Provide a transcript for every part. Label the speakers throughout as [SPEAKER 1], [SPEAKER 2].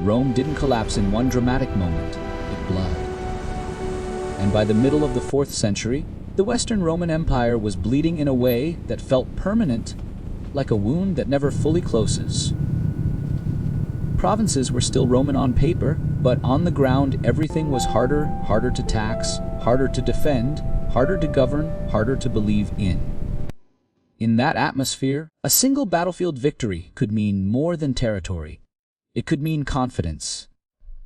[SPEAKER 1] Rome didn't collapse in one dramatic moment, it bled. And by the middle of the 4th century, the Western Roman Empire was bleeding in a way that felt permanent, like a wound that never fully closes. Provinces were still Roman on paper, but on the ground everything was harder to tax, harder to defend, harder to govern, harder to believe in. In that atmosphere, a single battlefield victory could mean more than territory. It could mean confidence.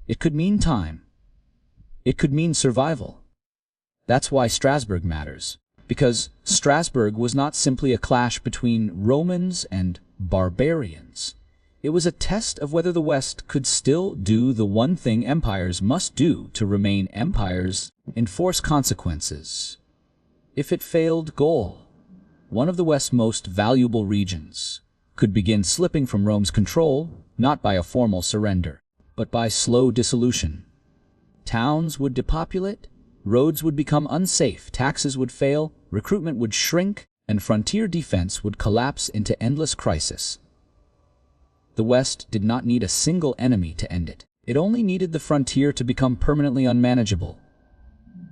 [SPEAKER 1] It could mean time. It could mean survival. That's why Strasbourg matters, because Strasbourg was not simply a clash between Romans and barbarians. It was a test of whether the West could still do the one thing empires must do to remain empires: enforce consequences. If it failed, Gaul, one of the West's most valuable regions, could begin slipping from Rome's control, not by a formal surrender, but by slow dissolution. Towns would depopulate, roads would become unsafe, taxes would fail, recruitment would shrink, and frontier defense would collapse into endless crisis. The West did not need a single enemy to end it. It only needed the frontier to become permanently unmanageable.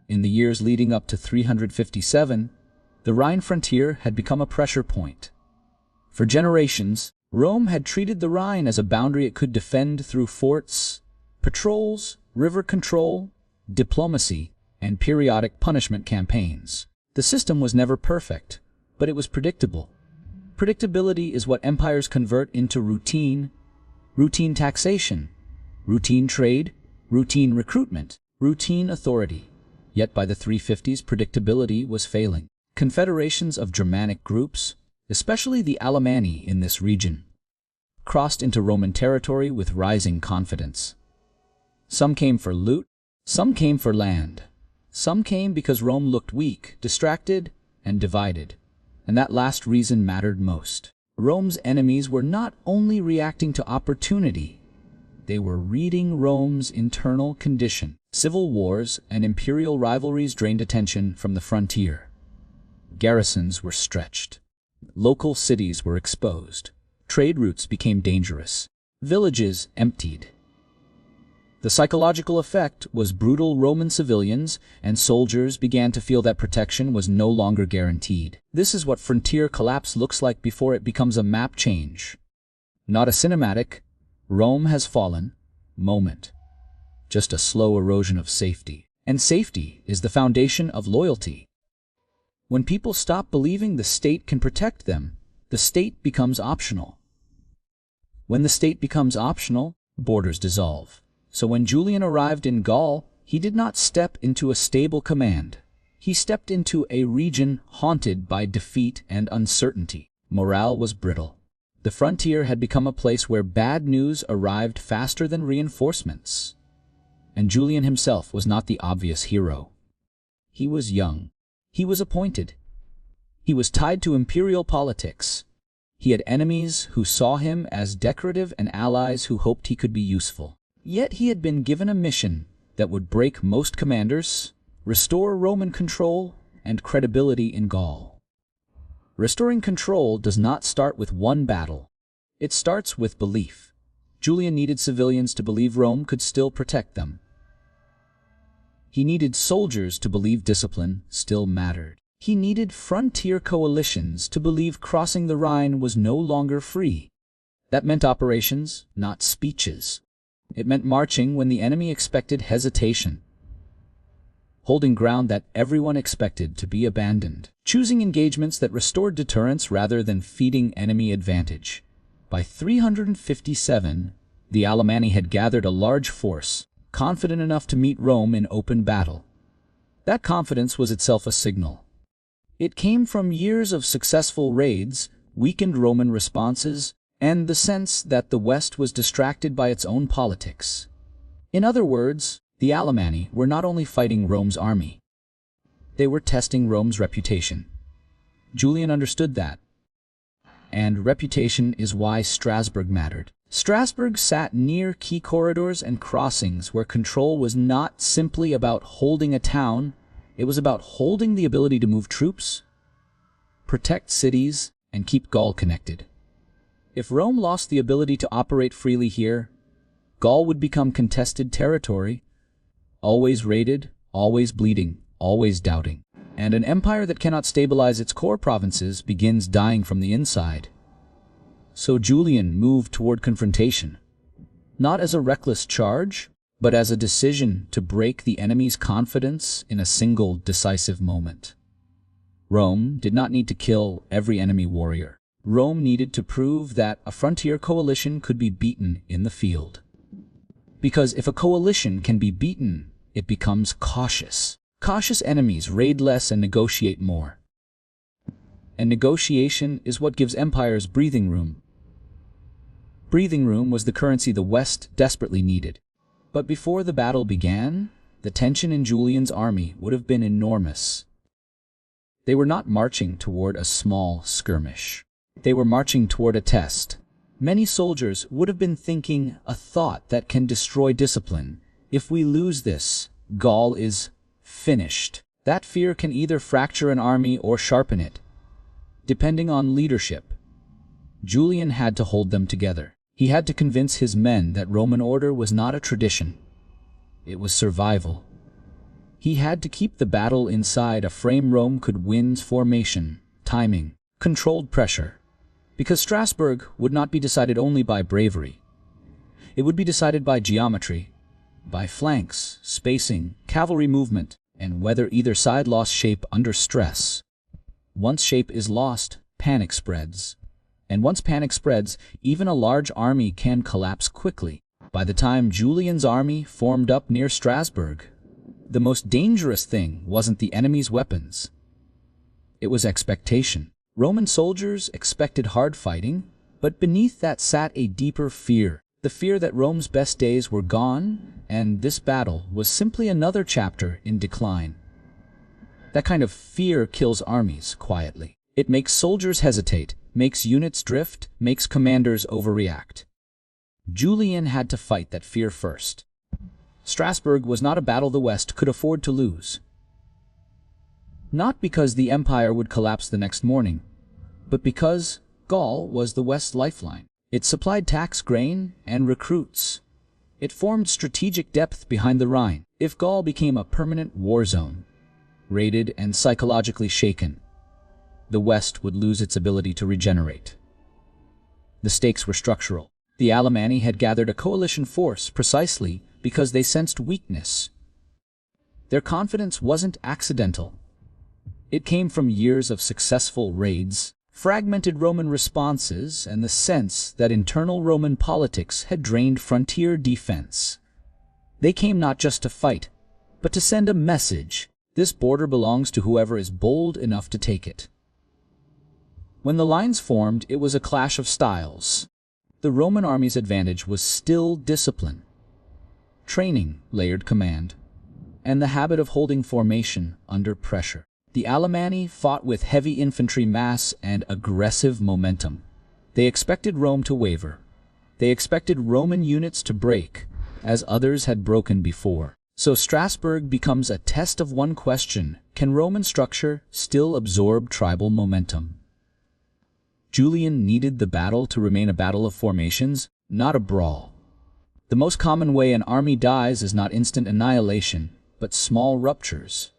[SPEAKER 1] In the years leading up to 357, the Rhine frontier had become a pressure point. For generations, Rome had treated the Rhine as a boundary it could defend through forts, patrols, river control, diplomacy, and periodic punishment campaigns. The system was never perfect, but it was predictable. Predictability is what empires convert into routine: routine taxation, routine trade, routine recruitment, routine authority. Yet by the 350s, predictability was failing. Confederations of Germanic groups, especially the Alemanni in this region, crossed into Roman territory with rising confidence. Some came for loot, some came for land. Some came because Rome looked weak, distracted, and divided. And that last reason mattered most. Rome's enemies were not only reacting to opportunity, they were reading Rome's internal condition. Civil wars and imperial rivalries drained attention from the frontier. Garrisons were stretched. Local cities were exposed. Trade routes became dangerous. Villages emptied. The psychological effect was brutal Roman civilians and soldiers began to feel that protection was no longer guaranteed. This is what frontier collapse looks like before it becomes a map change. Not a cinematic, Rome has fallen, moment. Just a slow erosion of safety. And safety is the foundation of loyalty. When people stop believing the state can protect them, the state becomes optional. When the state becomes optional, borders dissolve. So when Julian arrived in Gaul, he did not step into a stable command. He stepped into a region haunted by defeat and uncertainty. Morale was brittle. The frontier had become a place where bad news arrived faster than reinforcements. And Julian himself was not the obvious hero. He was young. He was appointed. He was tied to imperial politics. He had enemies who saw him as decorative and allies who hoped he could be useful. Yet he had been given a mission that would break most commanders, restore Roman control and credibility in Gaul. Restoring control does not start with one battle. It starts with belief. Julian needed civilians to believe Rome could still protect them. He needed soldiers to believe discipline still mattered. He needed frontier coalitions to believe crossing the Rhine was no longer free. That meant operations, not speeches. It meant marching when the enemy expected hesitation, holding ground that everyone expected to be abandoned, choosing engagements that restored deterrence rather than feeding enemy advantage. By 357, the Alemanni had gathered a large force, confident enough to meet Rome in open battle. That confidence was itself a signal. It came from years of successful raids, weakened Roman responses, and the sense that the West was distracted by its own politics. In other words, the Alemanni were not only fighting Rome's army, they were testing Rome's reputation. Julian understood that. And reputation is why Strasbourg mattered. Strasbourg sat near key corridors and crossings where control was not simply about holding a town, it was about holding the ability to move troops, protect cities, and keep Gaul connected. If Rome lost the ability to operate freely here, Gaul would become contested territory, always raided, always bleeding, always doubting. And an empire that cannot stabilize its core provinces begins dying from the inside. So Julian moved toward confrontation, not as a reckless charge, but as a decision to break the enemy's confidence in a single decisive moment. Rome did not need to kill every enemy warrior. Rome needed to prove that a frontier coalition could be beaten in the field. Because if a coalition can be beaten, it becomes cautious. Cautious enemies raid less and negotiate more. And negotiation is what gives empires breathing room. Breathing room was the currency the West desperately needed. But before the battle began, the tension in Julian's army would have been enormous. They were not marching toward a small skirmish. They were marching toward a test. Many soldiers would have been thinking a thought that can destroy discipline. If we lose this, Gaul is finished. That fear can either fracture an army or sharpen it, depending on leadership. Julian had to hold them together. He had to convince his men that Roman order was not a tradition. It was survival. He had to keep the battle inside a frame Rome could win's formation, timing, controlled pressure. Because Strasbourg would not be decided only by bravery. It would be decided by geometry, by flanks, spacing, cavalry movement, and whether either side lost shape under stress. Once shape is lost, panic spreads. And once panic spreads, even a large army can collapse quickly. By the time Julian's army formed up near Strasbourg, the most dangerous thing wasn't the enemy's weapons. It was expectation. Roman soldiers expected hard fighting, but beneath that sat a deeper fear. The fear that Rome's best days were gone, and this battle was simply another chapter in decline. That kind of fear kills armies quietly. It makes soldiers hesitate, makes units drift, makes commanders overreact. Julian had to fight that fear first. Strasbourg was not a battle the West could afford to lose. Not because the empire would collapse the next morning, but because Gaul was the West's lifeline. It supplied tax grain and recruits. It formed strategic depth behind the Rhine. If Gaul became a permanent war zone, raided and psychologically shaken, the West would lose its ability to regenerate. The stakes were structural. The Alemanni had gathered a coalition force precisely because they sensed weakness. Their confidence wasn't accidental. It came from years of successful raids, fragmented Roman responses, and the sense that internal Roman politics had drained frontier defense. They came not just to fight, but to send a message. This border belongs to whoever is bold enough to take it. When the lines formed, it was a clash of styles. The Roman army's advantage was still discipline, training, layered command, and the habit of holding formation under pressure. The Alemanni fought with heavy infantry mass and aggressive momentum. They expected Rome to waver. They expected Roman units to break, as others had broken before. So Strasbourg becomes a test of one question: can Roman structure still absorb tribal momentum? Julian needed the battle to remain a battle of formations, not a brawl. The most common way an army dies is not instant annihilation, but small ruptures.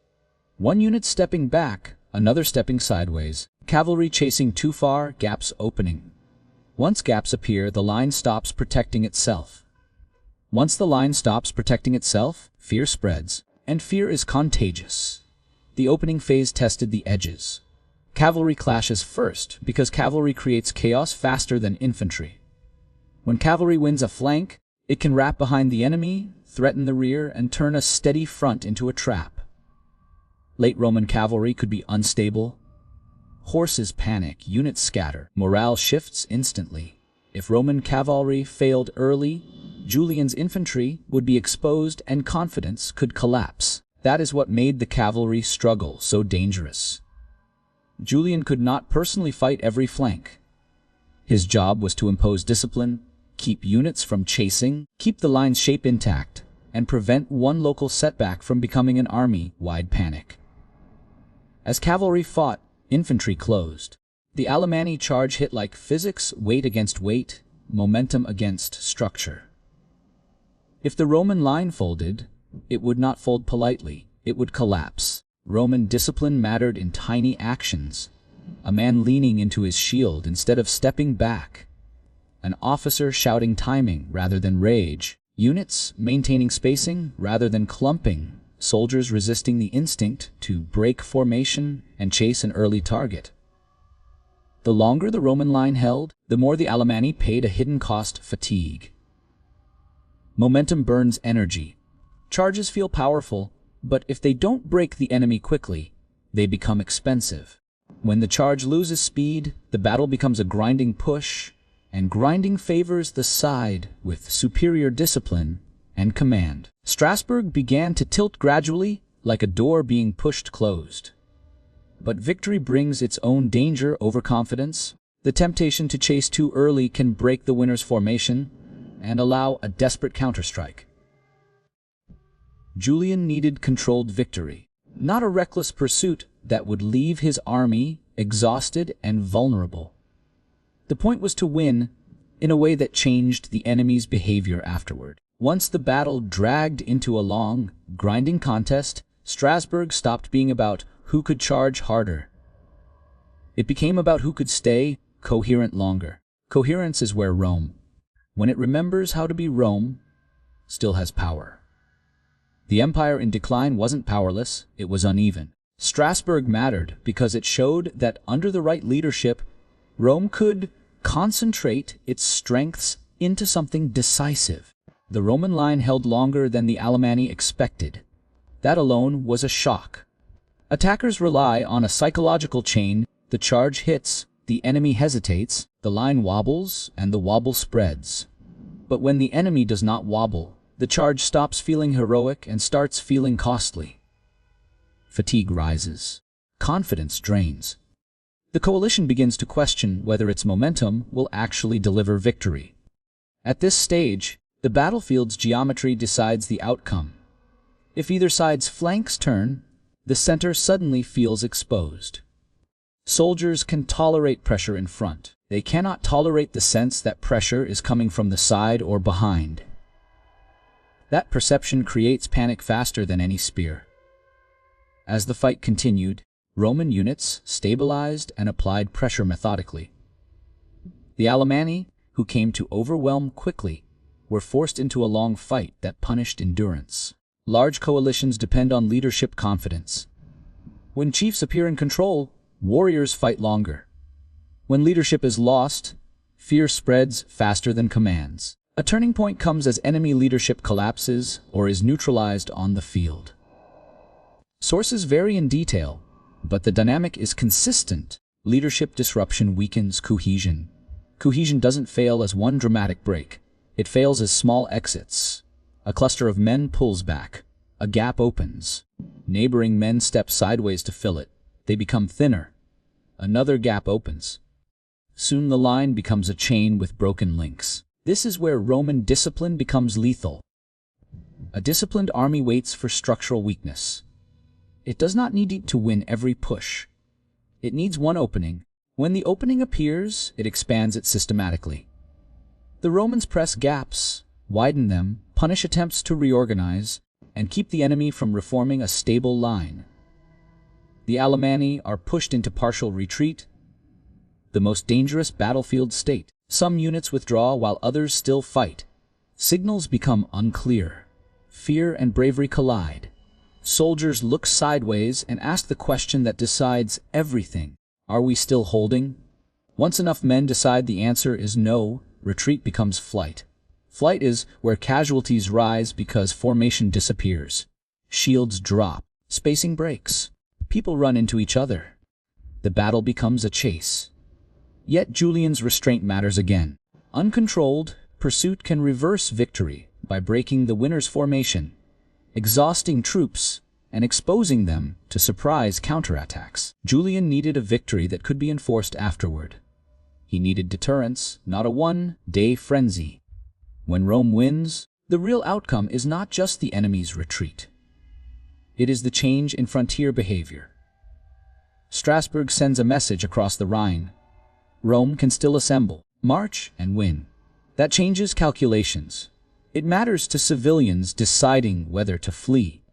[SPEAKER 1] One unit stepping back, another stepping sideways, cavalry chasing too far, gaps opening. Once gaps appear, the line stops protecting itself. Once the line stops protecting itself, fear spreads, and fear is contagious. The opening phase tested the edges. Cavalry clashes first, because cavalry creates chaos faster than infantry. When cavalry wins a flank, it can wrap behind the enemy, threaten the rear, and turn a steady front into a trap. Late Roman cavalry could be unstable. Horses panic, units scatter, morale shifts instantly. If Roman cavalry failed early, Julian's infantry would be exposed and confidence could collapse. That is what made the cavalry struggle so dangerous. Julian could not personally fight every flank. His job was to impose discipline, keep units from chasing, keep the line's shape intact, and prevent one local setback from becoming an army-wide panic. As cavalry fought, infantry closed. The Alemanni charge hit like physics, weight against weight, momentum against structure. If the Roman line folded, it would not fold politely, it would collapse. Roman discipline mattered in tiny actions. A man leaning into his shield instead of stepping back. An officer shouting timing rather than rage. Units maintaining spacing rather than clumping. Soldiers resisting the instinct to break formation and chase an early target. The longer the Roman line held, the more the Alemanni paid a hidden cost: fatigue. Momentum burns energy. Charges feel powerful, but if they don't break the enemy quickly, they become expensive. When the charge loses speed, the battle becomes a grinding push, and grinding favors the side with superior discipline and command. Strasbourg began to tilt gradually, like a door being pushed closed. But victory brings its own danger: overconfidence. The temptation to chase too early can break the winner's formation and allow a desperate counterstrike. Julian needed controlled victory, not a reckless pursuit that would leave his army exhausted and vulnerable. The point was to win in a way that changed the enemy's behavior afterward. Once the battle dragged into a long, grinding contest, Strasbourg stopped being about who could charge harder. It became about who could stay coherent longer. Coherence is where Rome, when it remembers how to be Rome, still has power. The empire in decline wasn't powerless, it was uneven. Strasbourg mattered because it showed that under the right leadership, Rome could concentrate its strengths into something decisive. The Roman line held longer than the Alemanni expected. That alone was a shock. Attackers rely on a psychological chain. The charge hits, the enemy hesitates, the line wobbles, and the wobble spreads. But when the enemy does not wobble, the charge stops feeling heroic and starts feeling costly. Fatigue rises. Confidence drains. The coalition begins to question whether its momentum will actually deliver victory. At this stage, the battlefield's geometry decides the outcome. If either side's flanks turn, the center suddenly feels exposed. Soldiers can tolerate pressure in front. They cannot tolerate the sense that pressure is coming from the side or behind. That perception creates panic faster than any spear. As the fight continued, Roman units stabilized and applied pressure methodically. The Alemanni, who came to overwhelm quickly, were forced into a long fight that punished endurance. Large coalitions depend on leadership confidence. When chiefs appear in control, warriors fight longer. When leadership is lost, fear spreads faster than commands. A turning point comes as enemy leadership collapses or is neutralized on the field. Sources vary in detail, but the dynamic is consistent. Leadership disruption weakens cohesion. Cohesion doesn't fail as one dramatic break. It fails as small exits. A cluster of men pulls back. A gap opens. Neighboring men step sideways to fill it. They become thinner. Another gap opens. Soon the line becomes a chain with broken links. This is where Roman discipline becomes lethal. A disciplined army waits for structural weakness. It does not need to win every push. It needs one opening. When the opening appears, it expands it systematically. The Romans press gaps, widen them, punish attempts to reorganize, and keep the enemy from reforming a stable line. The Alemanni are pushed into partial retreat, the most dangerous battlefield state. Some units withdraw while others still fight. Signals become unclear. Fear and bravery collide. Soldiers look sideways and ask the question that decides everything. Are we still holding? Once enough men decide the answer is no, retreat becomes flight. Flight is where casualties rise because formation disappears. Shields drop. Spacing breaks. People run into each other. The battle becomes a chase. Yet Julian's restraint matters again. Uncontrolled, pursuit can reverse victory by breaking the winner's formation, exhausting troops, and exposing them to surprise counterattacks. Julian needed a victory that could be enforced afterward. He needed deterrence, not a one-day frenzy. When Rome wins, the real outcome is not just the enemy's retreat. It is the change in frontier behavior. Strasbourg sends a message across the Rhine. Rome can still assemble, march, and win. That changes calculations. It matters to civilians deciding whether to flee.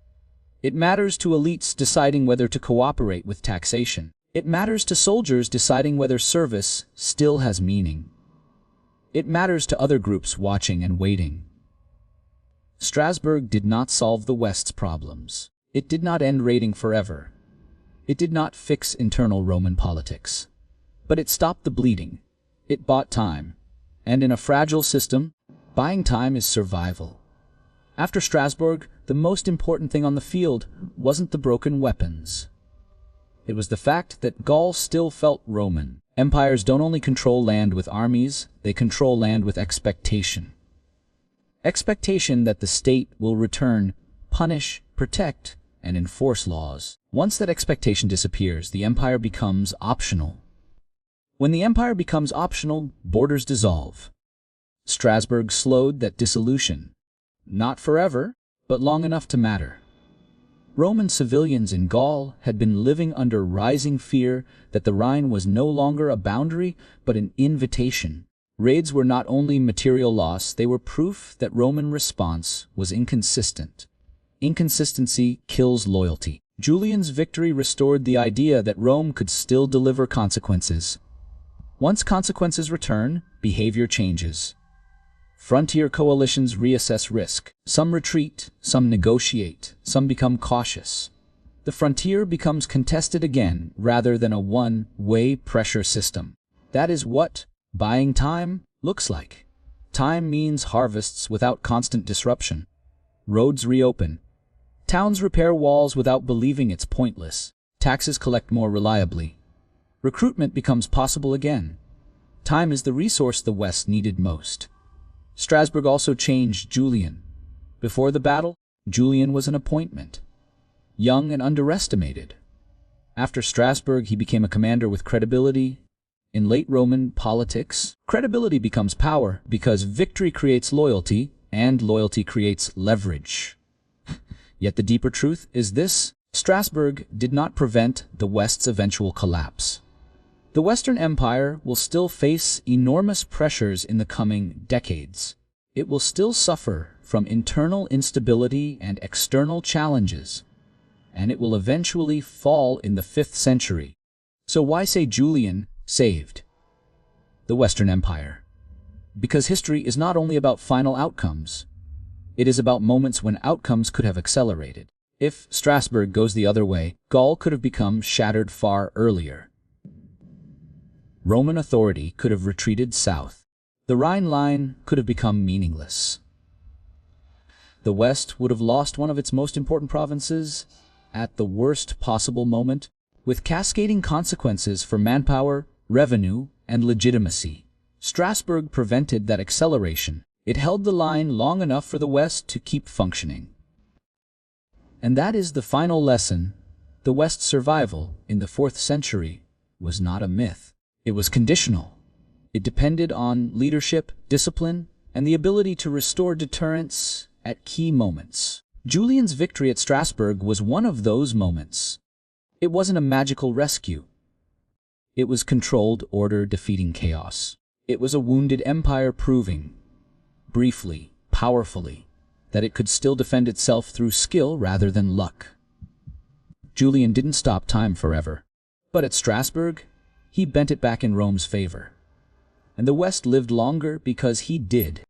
[SPEAKER 1] It matters to elites deciding whether to cooperate with taxation. It matters to soldiers deciding whether service still has meaning. It matters to other groups watching and waiting. Strasbourg did not solve the West's problems. It did not end raiding forever. It did not fix internal Roman politics. But it stopped the bleeding. It bought time. And in a fragile system, buying time is survival. After Strasbourg, the most important thing on the field wasn't the broken weapons. It was the fact that Gaul still felt Roman. Empires don't only control land with armies, they control land with expectation. Expectation that the state will return, punish, protect, and enforce laws. Once that expectation disappears, the empire becomes optional. When the empire becomes optional, borders dissolve. Strasbourg slowed that dissolution. Not forever, but long enough to matter. Roman civilians in Gaul had been living under rising fear that the Rhine was no longer a boundary, but an invitation. Raids were not only material loss, they were proof that Roman response was inconsistent. Inconsistency kills loyalty. Julian's victory restored the idea that Rome could still deliver consequences. Once consequences return, behavior changes. Frontier coalitions reassess risk. Some retreat, some negotiate, some become cautious. The frontier becomes contested again rather than a one-way pressure system. That is what buying time looks like. Time means harvests without constant disruption. Roads reopen. Towns repair walls without believing it's pointless. Taxes collect more reliably. Recruitment becomes possible again. Time is the resource the West needed most. Strasbourg also changed Julian. Before the battle, Julian was an appointment. Young and underestimated. After Strasbourg, he became a commander with credibility. In late Roman politics, credibility becomes power because victory creates loyalty, and loyalty creates leverage. Yet the deeper truth is this: Strasbourg did not prevent the West's eventual collapse. The Western Empire will still face enormous pressures in the coming decades. It will still suffer from internal instability and external challenges, and it will eventually fall in the 5th century. So why say Julian saved the Western Empire? Because history is not only about final outcomes, it is about moments when outcomes could have accelerated. If Strasbourg goes the other way, Gaul could have become shattered far earlier. Roman authority could have retreated south. The Rhine line could have become meaningless. The West would have lost one of its most important provinces at the worst possible moment, with cascading consequences for manpower, revenue, and legitimacy. Strasbourg prevented that acceleration. It held the line long enough for the West to keep functioning. And that is the final lesson. The West's survival in the 4th century was not a myth. It was conditional. It depended on leadership, discipline, and the ability to restore deterrence at key moments. Julian's victory at Strasbourg was one of those moments. It wasn't a magical rescue. It was controlled order defeating chaos. It was a wounded empire proving, briefly, powerfully, that it could still defend itself through skill rather than luck. Julian didn't stop time forever. But at Strasbourg, he bent it back in Rome's favor. And the West lived longer because he did.